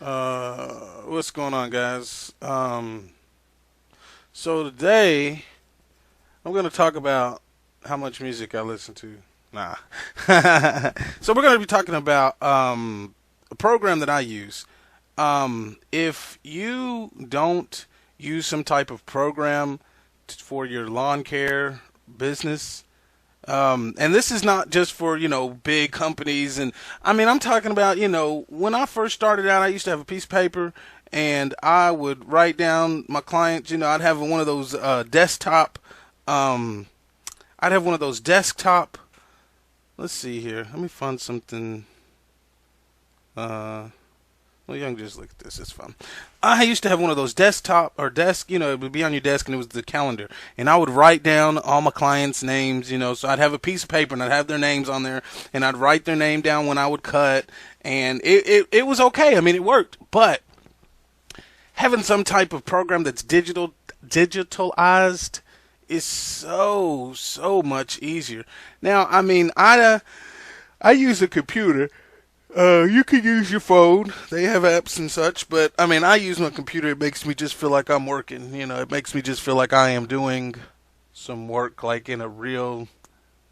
What's going on, guys? So today I'm going to talk about how much music I listen to. Nah. So we're going to be talking about a program that I use. If you don't use some type of program for your lawn care business, and this is not just for, big companies. And I mean, I'm talking about, when I first started out, I used to have a piece of paper and I would write down my clients. I'd have one of those desktop, um, I'd have one of those desktop. Let's see here. Let me find something. Uh, well, you can just look at this. It's fun. I used to have one of those desktop or desk, it would be on your desk and it was the calendar. And I would write down all my clients' names, so I'd have a piece of paper and I'd have their names on there and I'd write their name down when I would cut. And it was okay. I mean, it worked. But having some type of program that's digitalized is so much easier. Now, I mean, I use a computer. You can use your phone. They have apps and such, but I mean, I use my computer. It makes me just feel like I'm working. It makes me just feel like I am doing some work, like in a real.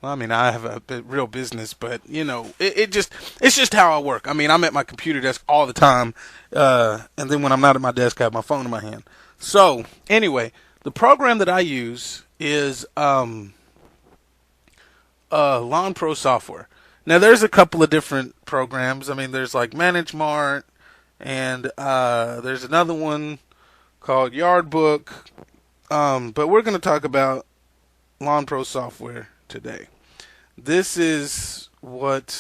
Well, I mean, I have a real business, but it's just how I work. I mean, I'm at my computer desk all the time, and then when I'm not at my desk, I have my phone in my hand. So anyway, the program that I use is Lawn Pro software. Now, there's a couple of different programs. I mean, there's like Manage Mart, and there's another one called Yard Book. But we're going to talk about Lawn Pro software today. This is what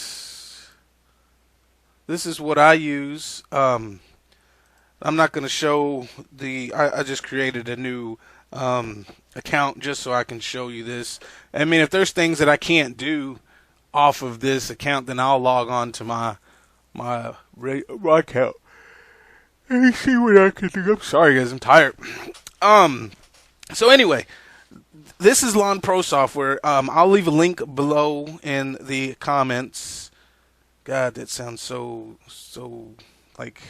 I use. I'm not going to show the. I just created a new account just so I can show you this. I mean, if there's things that I can't do off of this account, then I'll log on to my account and see what I can do. I'm sorry, guys, I'm tired. So anyway, this is Lawn Pro software. I'll leave a link below in the comments. God, that sounds so like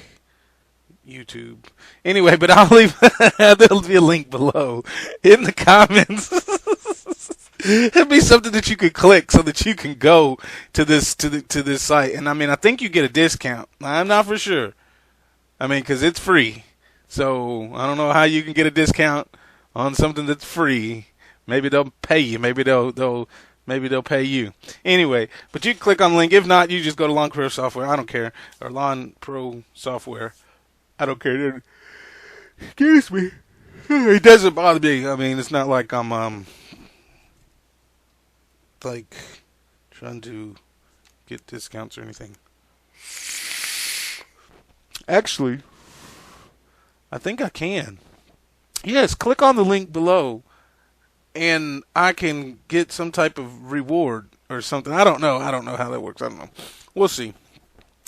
YouTube. Anyway, but I'll leave there'll be a link below in the comments. It'd be something that you could click so that you can go to this site. And I mean, I think you get a discount. I'm not for sure. I mean, because it's free. So I don't know how you can get a discount on something that's free. Maybe they'll pay you. Maybe they'll pay you. Anyway, but you can click on the link. If not, you just go to Lawn Pro Software. I don't care. Or Lawn Pro Software. I don't care. Excuse me. It doesn't bother me. I mean, it's not like I'm like trying to get discounts or anything. Actually, I think I can. Yes, click on the link below and I can get some type of reward or something. I don't know. I don't know how that works. I don't know. We'll see.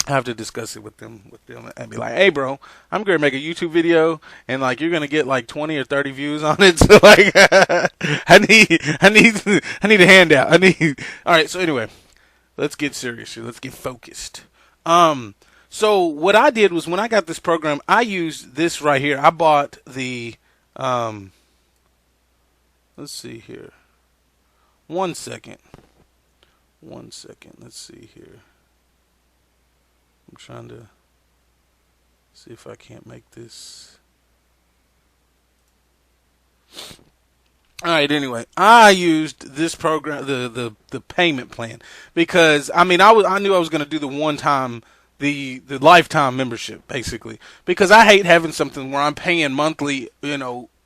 I have to discuss it with them and be like, "Hey, bro, I'm going to make a YouTube video, and like you're going to get like 20 or 30 views on it. So like, I need a handout. All right. So anyway, let's get serious here. Let's get focused. So what I did was when I got this program, I used this right here. I bought the, let's see here. 1 second. 1 second. Let's see here. I'm trying to see if I can't make this. All right. Anyway, I used this program, the payment plan, because I mean I knew I was going to do the one time, the lifetime membership basically, because I hate having something where I'm paying monthly,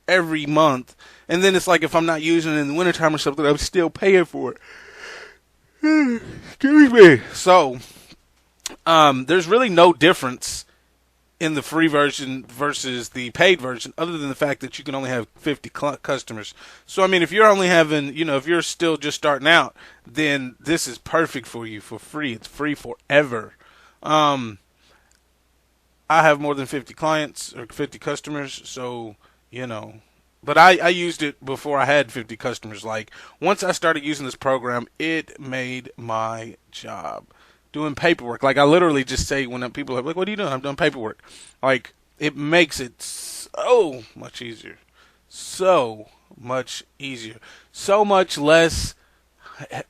every month, and then it's like if I'm not using it in the wintertime or something, I'm still paying for it. Excuse me. So. There's really no difference in the free version versus the paid version, other than the fact that you can only have 50 customers. So, I mean, if you're only having, if you're still just starting out, then this is perfect for you for free. It's free forever. I have more than 50 clients or 50 customers, so, But I used it before I had 50 customers. Like, once I started using this program, it made my job doing paperwork. Like I literally just say when people are like, "What are you doing?" I'm doing paperwork. Like it makes it so much easier, so much easier, so much less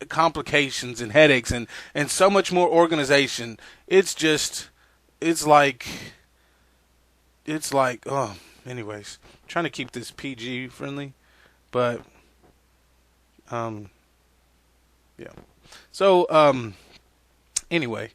complications and headaches, and so much more organization. It's just, it's like, oh, anyways, I'm trying to keep this PG friendly, but yeah. So anyway,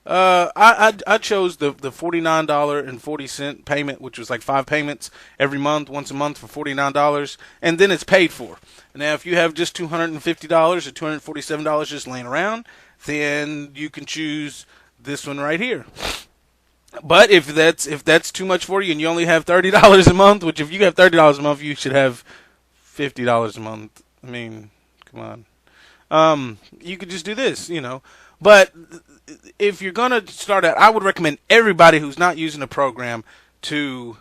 I chose the $49.40 payment, which was like 5 payments every month, once a month for $49, and then it's paid for. Now, if you have just $250 or $247 just laying around, then you can choose this one right here. But if that's too much for you and you only have $30 a month, which if you have $30 a month, you should have $50 a month. I mean, come on. You could just do this, But if you're going to start out, I would recommend everybody who's not using a program to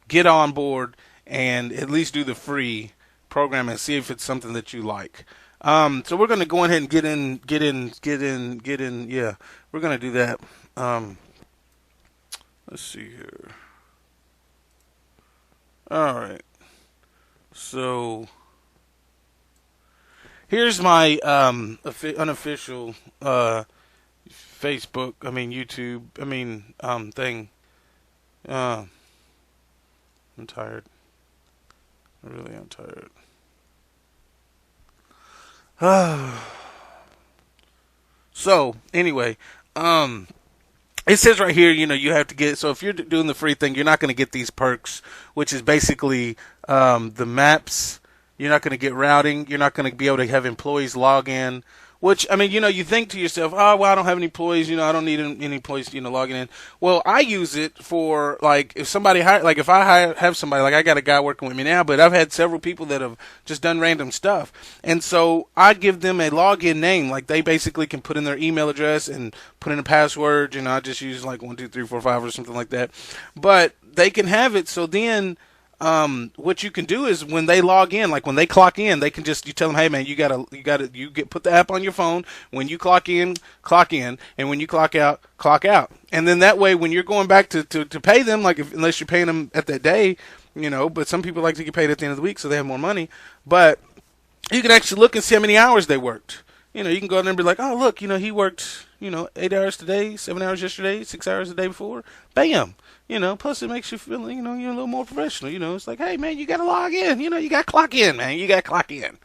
get on board and at least do the free program and see if it's something that you like. So we're going to go ahead and get in. Yeah, we're going to do that. Let's see here. All right. So here's my unofficial Facebook, YouTube, thing. I'm tired. I really am tired. So, anyway, it says right here, you have to get, so if you're doing the free thing, you're not going to get these perks, which is basically the maps. You're not going to get routing. You're not going to be able to have employees log in, which, you think to yourself, oh, well, I don't have any employees, I don't need any employees, logging in. Well, I use it for, like, if somebody, if I have somebody, like I got a guy working with me now, but I've had several people that have just done random stuff. And so I give them a login name, like they basically can put in their email address and put in a password, I just use like 1, 2, 3, 4, 5 or something like that. But they can have it, so then what you can do is when they log in, like when they clock in, they can just, you tell them, hey man, put the app on your phone. When you clock in, and when you clock out. And then that way, when you're going back to pay them, like unless you're paying them at that day, but some people like to get paid at the end of the week so they have more money. But you can actually look and see how many hours they worked. You can go in there and be like, oh look, he worked, 8 hours today, 7 hours yesterday, 6 hours the day before. Bam. Plus it makes you feel, you're a little more professional. It's like, hey, man, you got to log in. You got to clock in, man. You got to clock in.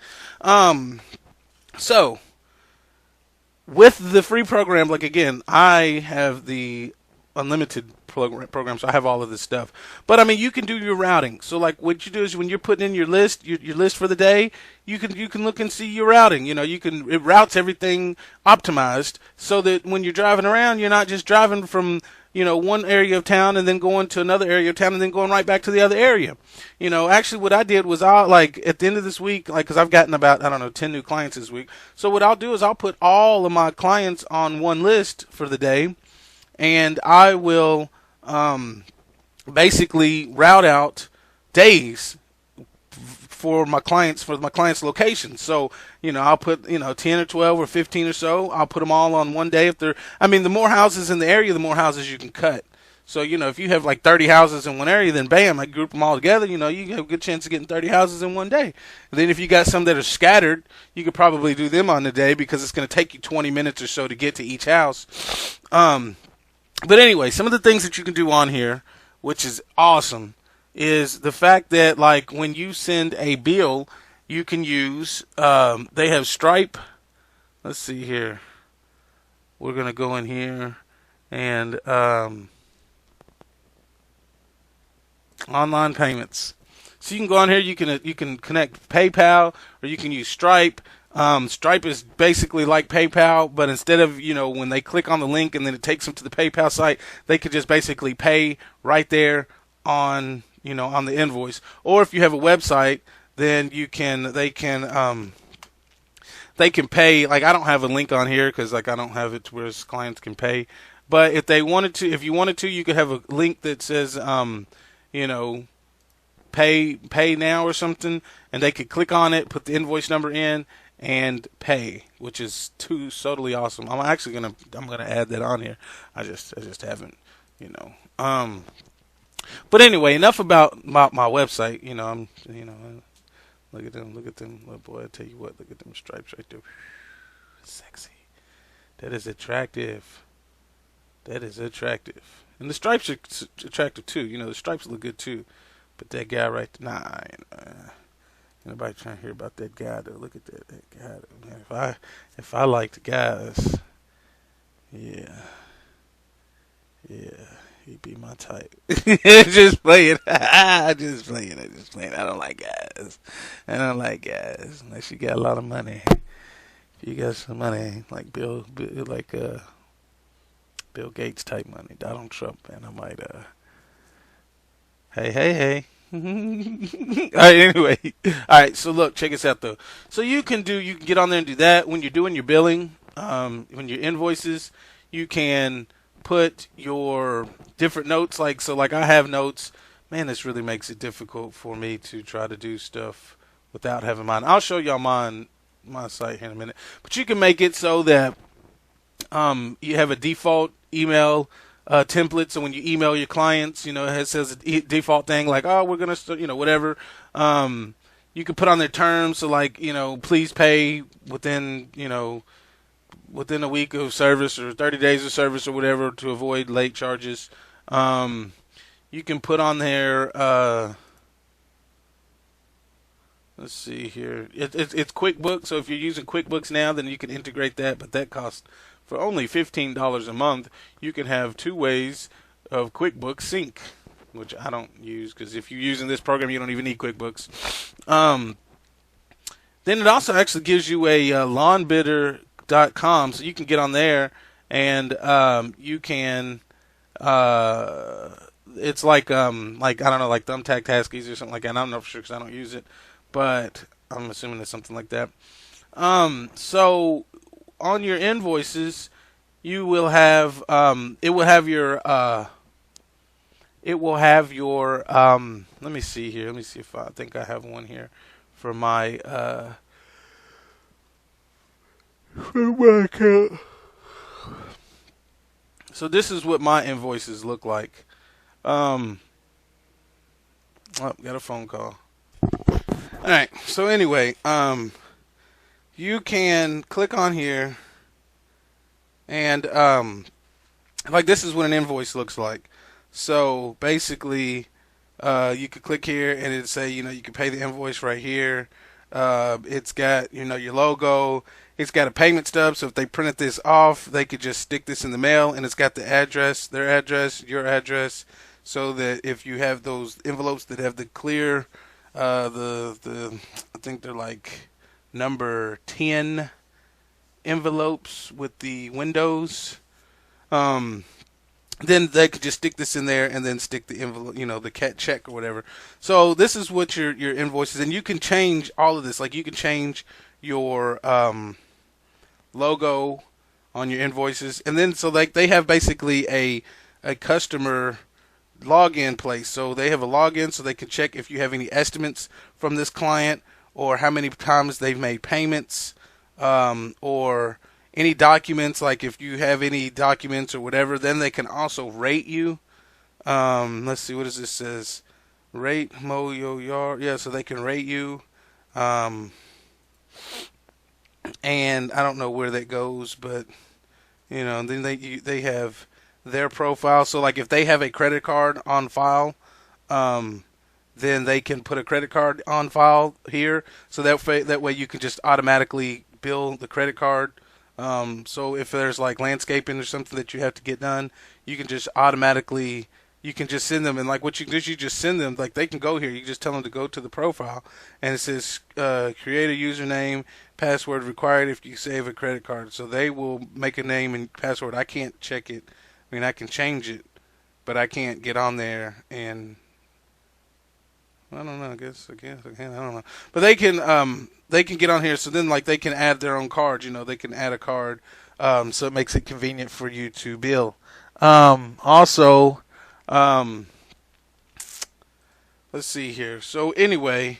So, with the free program, like, again, I have the unlimited program, so I have all of this stuff. But, you can do your routing. So, like, what you do is when you're putting in your list, your list for the day, you can look and see your routing. It routes everything optimized so that when you're driving around, you're not just driving from one area of town and then going to another area of town and then going right back to the other area. Actually what I did was at the end of this week, cause I've gotten about, 10 new clients this week. So what I'll do is I'll put all of my clients on one list for the day, and I will, basically route out days for my clients' location. So, I'll put, 10 or 12 or 15 or so. I'll put them all on one day. The more houses in the area, the more houses you can cut. So, if you have like 30 houses in one area, then bam, I group them all together. You have a good chance of getting 30 houses in one day. And then if you got some that are scattered, you could probably do them on the day because it's going to take you 20 minutes or so to get to each house. But anyway, some of the things that you can do on here, which is awesome, is the fact that, like, when you send a bill, you can use, they have Stripe. Let's see here. We're going to go in here and online payments. So you can go on here, you can connect PayPal, or you can use Stripe. Stripe is basically like PayPal, but instead of, when they click on the link and then it takes them to the PayPal site, they could just basically pay right there on the invoice. Or if you have a website, then they can pay, like, I don't have a link on here because, like, I don't have it to where clients can pay. But if you wanted to, you could have a link that says, pay now or something, and they could click on it, put the invoice number in, and pay, which is totally awesome. I'm gonna add that on here. I just haven't, you know. But anyway, enough about my website. Look at them, little boy. I tell you what, look at them stripes right there. Sexy. That is attractive. That is attractive. And the stripes are attractive too. The stripes look good too. But that guy right there, nah, nobody trying to hear about that guy though. Look at that guy though, man. If I liked guys, yeah, yeah, he'd be my type. Just playing. Just playing. Just playing. I don't like guys. I don't like guys unless you got a lot of money. If you got some money, like Bill Gates type money, Donald Trump, and I might hey. All right, anyway. All right, so look, check this out though. So you can get on there and do that when you're doing your billing, when your invoices, you can put your different notes like I have notes. Man, this really makes it difficult for me to try to do stuff without having mine. I'll show y'all my site here in a minute. But you can make it so that you have a default email template. So when you email your clients, it says a default thing like, oh, we're going to, whatever. You can put on their terms. So like, please pay within a week of service or 30 days of service or whatever to avoid late charges. You can put on there, let's see here. It's QuickBooks. So if you're using QuickBooks now, then you can integrate that, but that costs for only $15 a month. You can have 2 ways of QuickBooks sync, which I don't use because if you're using this program, you don't even need QuickBooks. Then it also actually gives you a lawnbidder.com, so you can get on there and you can. It's like I don't know, like Thumbtack Taskies or something like that. I'm not sure because I don't use it, but I'm assuming it's something like that. So on your invoices, you will have it will have your let me see here. Let me see if I think I have one here for my account. So this is what my invoices look like. Oh, got a phone call. All right. So anyway, you can click on here, and like this is what an invoice looks like. So basically, you could click here, and it'd say, you can pay the invoice right here. It's got, your logo. It's got a payment stub, so if they printed this off, they could just stick this in the mail, and it's got the address, their address, your address, so that if you have those envelopes that have the clear, I think they're like number 10 envelopes with the windows, then they could just stick this in there and then stick the envelope, the cat check or whatever. So this is what your invoices, and you can change all of this. Like you can change your logo on your invoices, and then so like they have basically a customer login place. So they have a login so they can check if you have any estimates from this client or how many times they've made payments, or any documents, like if you have any documents or whatever. Then they can also rate you. Let's see, what does this says? Rate mow your yard. Yeah, so they can rate you. And I don't know where that goes, but then they have their profile. So like if they have a credit card on file, then they can put a credit card on file here. So that way you can just automatically bill the credit card. So if there's like landscaping or something that you have to get done, you can just automatically. You can just send them, and like what you do is you just send them, like they can go here. You just tell them to go to the profile, and it says create a username, password required if you save a credit card. So they will make a name and password. I can't check it. I mean, I can change it, but I can't get on there, and I don't know. I guess I can. I don't know. But they can get on here. So then like they can add their own cards. They can add a card, so it makes it convenient for you to bill. Also. Let's see here. So anyway,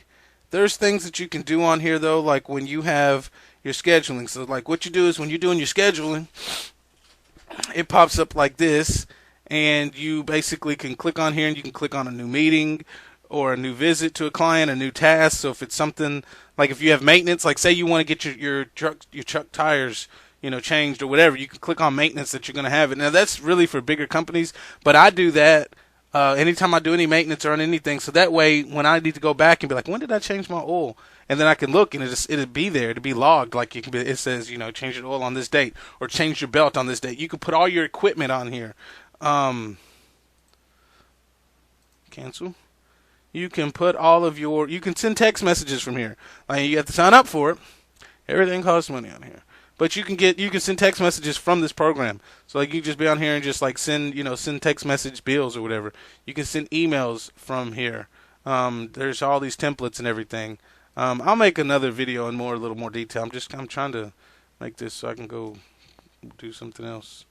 there's things that you can do on here though, like when you have your scheduling. So like what you do is when you're doing your scheduling, it pops up like this, and you basically can click on here and you can click on a new meeting or a new visit to a client, a new task. So if it's something like if you have maintenance, like say you want to get your truck tires, changed or whatever, you can click on maintenance that you're going to have it. Now that's really for bigger companies, but I do that anytime I do any maintenance or on anything. So that way, when I need to go back and be like, when did I change my oil? And then I can look and it'll be there. It'll be logged. Like it says, change your oil on this date or change your belt on this date. You can put all your equipment on here. Cancel. You can put you can send text messages from here. Like you have to sign up for it. Everything costs money on here. But you can send text messages from this program. So like you just be on here and just like send text message bills or whatever. You can send emails from here. There's all these templates and everything. I'll make another video in a little more detail. I'm trying to make this so I can go do something else.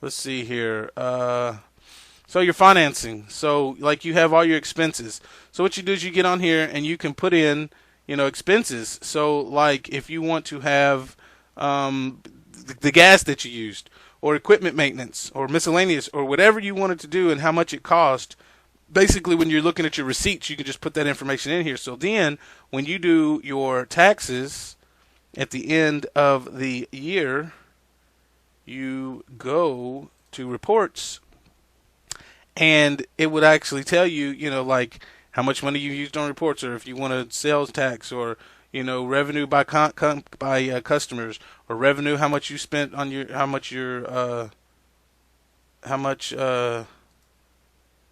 Let's see here. So your financing. So like you have all your expenses. So what you do is you get on here and you can put in expenses. So like if you want to have the gas that you used or equipment maintenance or miscellaneous or whatever you wanted to do and how much it cost, basically when you're looking at your receipts, you can just put that information in here. So then when you do your taxes at the end of the year, you go to reports and it would actually tell you, like how much money you used on reports, or if you want a sales tax, or revenue by customers, or revenue how much you spent on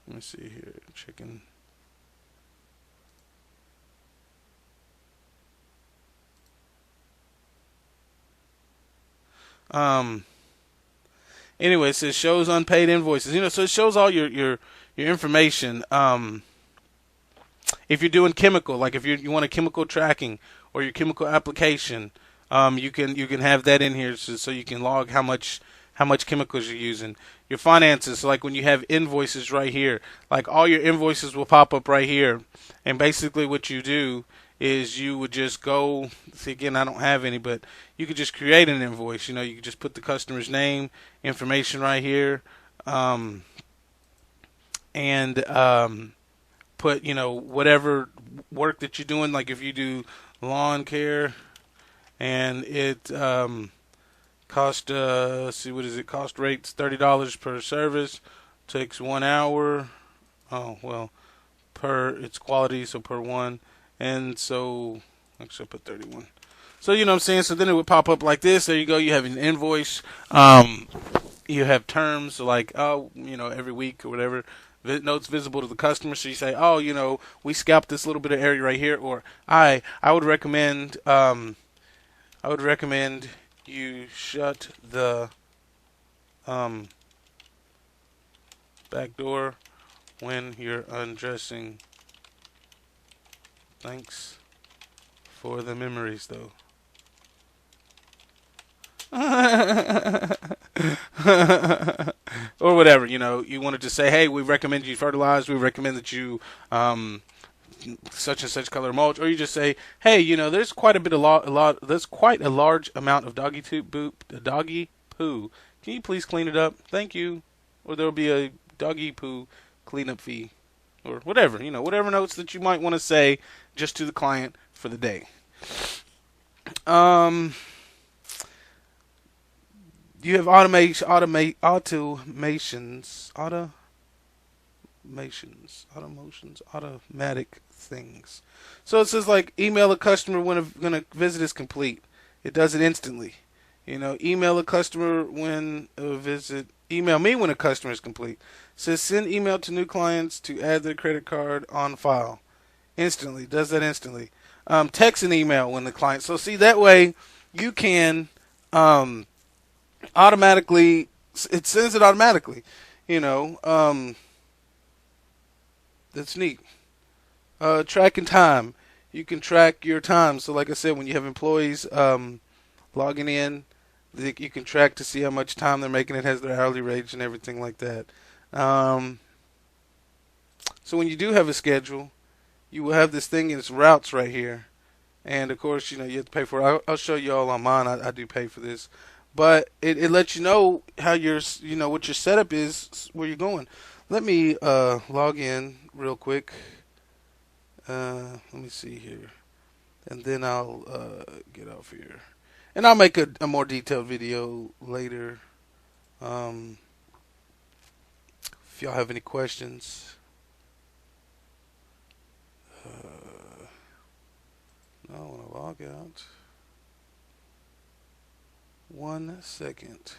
let me see here, chicken. Anyway, it says shows unpaid invoices. So it shows all your information. If you're doing chemical, like if you want a chemical tracking or your chemical application, you can have that in here so you can log how much chemicals you're using. Your finances, so like when you have invoices right here, like all your invoices will pop up right here. And basically what you do is you would just go, see again, I don't have any, but you could just create an invoice. You could just put the customer's name, information right here, and put, whatever work that you're doing. Like if you do lawn care and it cost, see what is it, cost rates $30 per service, takes 1 hour, per its quality, so per one. And so, actually I put 31. So, what I'm saying? So then it would pop up like this. There you go. You have an invoice. You have terms, so like, every week or whatever, notes visible to the customer. So you say, we scalped this little bit of area right here. Or I would recommend, you shut the, back door when you're undressing. Thanks for the memories, though. Or whatever, you wanted to say, hey, we recommend you fertilize. We recommend that you such and such color mulch. Or you just say, hey, there's quite there's quite a large amount of doggy poo. Can you please clean it up? Thank you. Or there'll be a doggy poo cleanup fee. Or whatever, whatever notes that you might want to say just to the client for the day. You have automations, automatic things. So it says like email a customer when a visit is complete. It does it instantly. Email a customer when a visit. Email me when a customer is complete. It says send email to new clients to add their credit card on file. Instantly. Does that instantly. Text and email when the client. So see, that way you can automatically, it sends it automatically. That's neat. Tracking time. You can track your time. So like I said, when you have employees logging in, you can track to see how much time they're making. It has their hourly rates and everything like that. So when you do have a schedule, you will have this thing in its routes right here. and of course, you have to pay for it. I'll show you all on mine. I do pay for this, but it lets you know how what your setup is, where you're going. Let me log in real quick. Let me see here, and then I'll get off here, and I'll make a more detailed video later. Um, if y'all have any questions. No, I want to log out. 1 second.